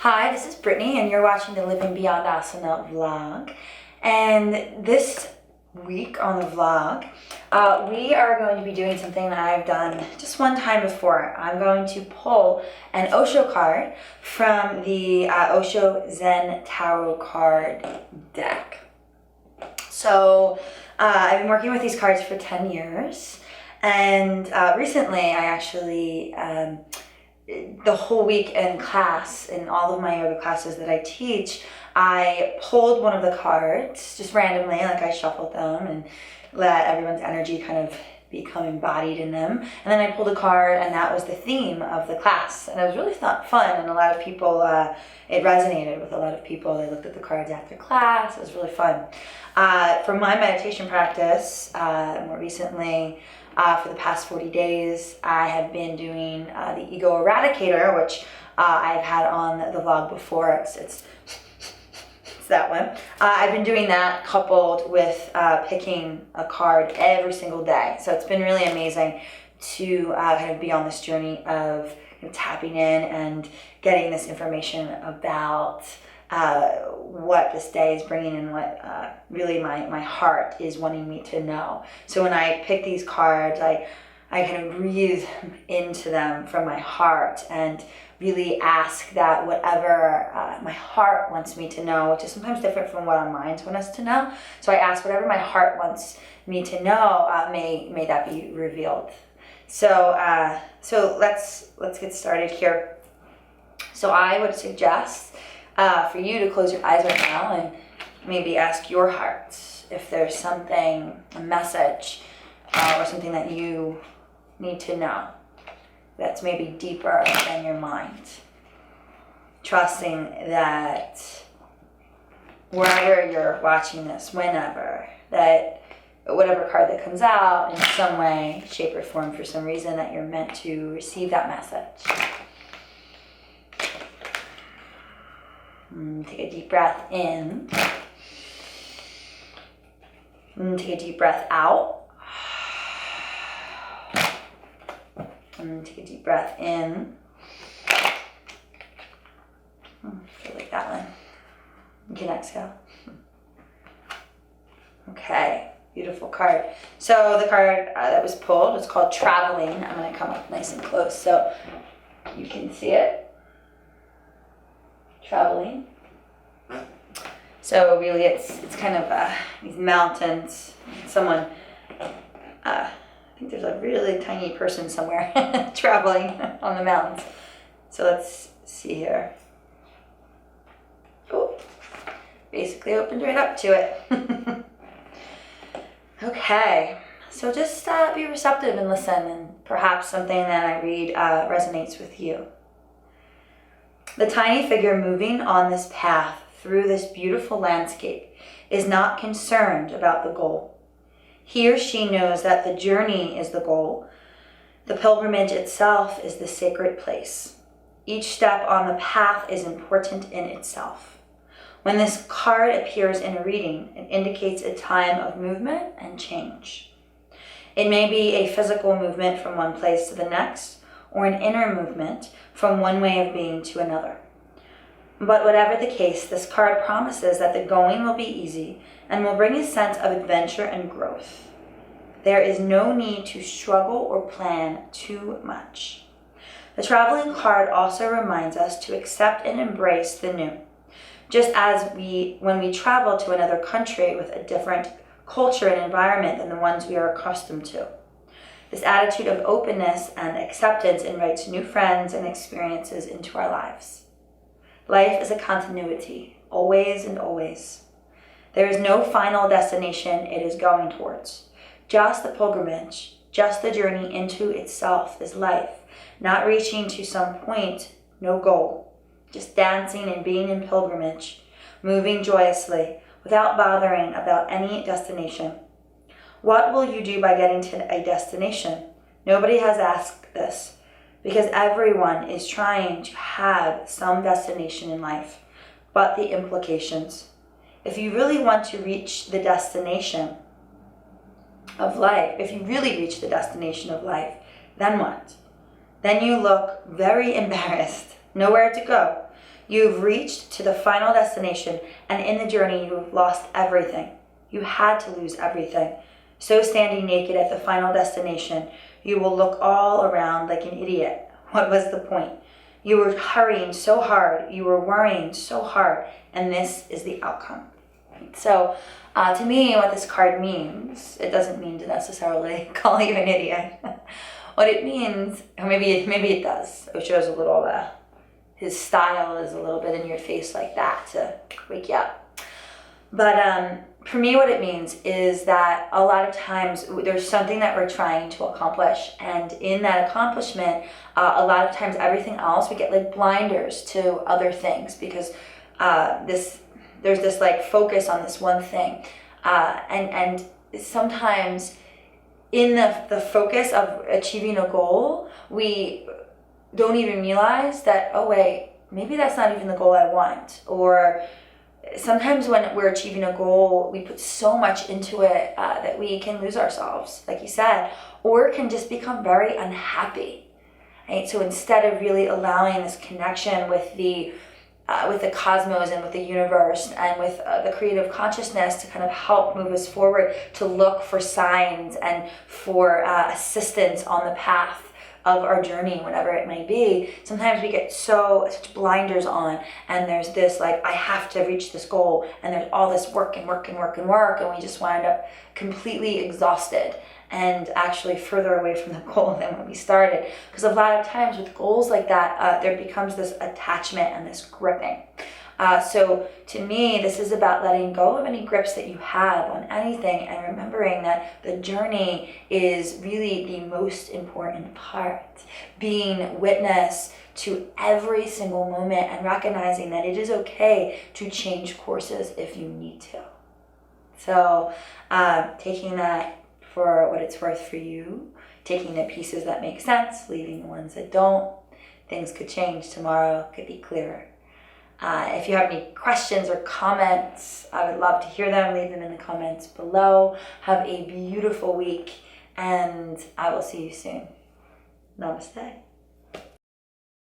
Hi, this is Brittany, and you're watching the Living Beyond Asana vlog. And this week on the vlog, we are going to be doing something that I've done just one time before. I'm going to pull an Osho card from the Osho Zen Tarot card deck. So I've been working with these cards for 10 years, and recently I actually the whole week in class, in all of my yoga classes that I teach, I pulled one of the cards just randomly, like I shuffled them and let everyone's energy kind of become embodied in them. And then I pulled a card, and that was the theme of the class. And it was really fun, and a lot of people, it resonated with a lot of people. They looked at the cards after class. It was really fun. For my meditation practice, more recently, for the past 40 days, I have been doing the Ego Eradicator, which I've had on the vlog before. It's that one. I've been doing that coupled with picking a card every single day. So it's been really amazing to kind of be on this journey of tapping in and getting this information about what this day is bringing and what really my heart is wanting me to know. So when I pick these cards, I kind of breathe into them from my heart and really ask that whatever my heart wants me to know, which is sometimes different from what our minds want us to know. So I ask whatever my heart wants me to know, may that be revealed. So let's get started here. So I would suggest for you to close your eyes right now and maybe ask your heart if there's something, a message, or something that you need to know that's maybe deeper than your mind. Trusting that wherever you're watching this, whenever, that whatever card that comes out in some way, shape, or form, for some reason, that you're meant to receive that message. Take a deep breath in. Take a deep breath out. And take a deep breath in. Feel like that one. You can exhale. Okay, beautiful card. So the card that was pulled was called Traveling. I'm going to come up nice and close so you can see it. Traveling. So really it's kind of these mountains. Someone, I think there's a really tiny person somewhere traveling on the mountains. So let's see here. Oh, basically opened right up to it. Okay, so just be receptive and listen, and perhaps something that I read resonates with you. The tiny figure moving on this path through this beautiful landscape is not concerned about the goal. He or she knows that the journey is the goal. The pilgrimage itself is the sacred place. Each step on the path is important in itself. When this card appears in a reading, it indicates a time of movement and change. It may be a physical movement from one place to the next, or an inner movement from one way of being to another. But whatever the case, this card promises that the going will be easy and will bring a sense of adventure and growth. There is no need to struggle or plan too much. The traveling card also reminds us to accept and embrace the new. Just as when we travel to another country with a different culture and environment than the ones we are accustomed to. This attitude of openness and acceptance invites new friends and experiences into our lives. Life is a continuity, always and always. There is no final destination it is going towards. Just the pilgrimage, just the journey into itself is life, not reaching to some point, no goal. Just dancing and being in pilgrimage, moving joyously, without bothering about any destination. What will you do by getting to a destination? Nobody has asked this, because everyone is trying to have some destination in life, but the implications. If you really want to reach the destination of life, then what? Then you look very embarrassed, nowhere to go. You've reached to the final destination, and in the journey you have lost everything. You had to lose everything. So standing naked at the final destination, you will look all around like an idiot. What was the point? You were hurrying so hard, you were worrying so hard, and this is the outcome. So to me, what this card means, it doesn't mean to necessarily call you an idiot. What it means, or maybe it does. Osho's a little, his style is a little bit in your face like that to wake you up. But for me, what it means is that a lot of times there's something that we're trying to accomplish, and in that accomplishment, a lot of times everything else, we get like blinders to other things because there's this like focus on this one thing, and sometimes in the focus of achieving a goal, we don't even realize that, oh wait, maybe that's not even the goal I want. Or sometimes when we're achieving a goal, we put so much into it that we can lose ourselves, like you said, or can just become very unhappy. Right? So instead of really allowing this connection with the cosmos and with the universe and with the creative consciousness to kind of help move us forward, to look for signs and for assistance on the path of our journey, whatever it may be, sometimes we get such blinders on, and there's this like, I have to reach this goal, and there's all this work, and we just wind up completely exhausted and actually further away from the goal than when we started. Because a lot of times with goals like that, there becomes this attachment and this gripping. So to me, this is about letting go of any grips that you have on anything and remembering that the journey is really the most important part. Being witness to every single moment and recognizing that it is okay to change courses if you need to. So taking that for what it's worth for you, taking the pieces that make sense, leaving the ones that don't. Things could change tomorrow, could be clearer. If you have any questions or comments, I would love to hear them. Leave them in the comments below. Have a beautiful week, and I will see you soon. Namaste.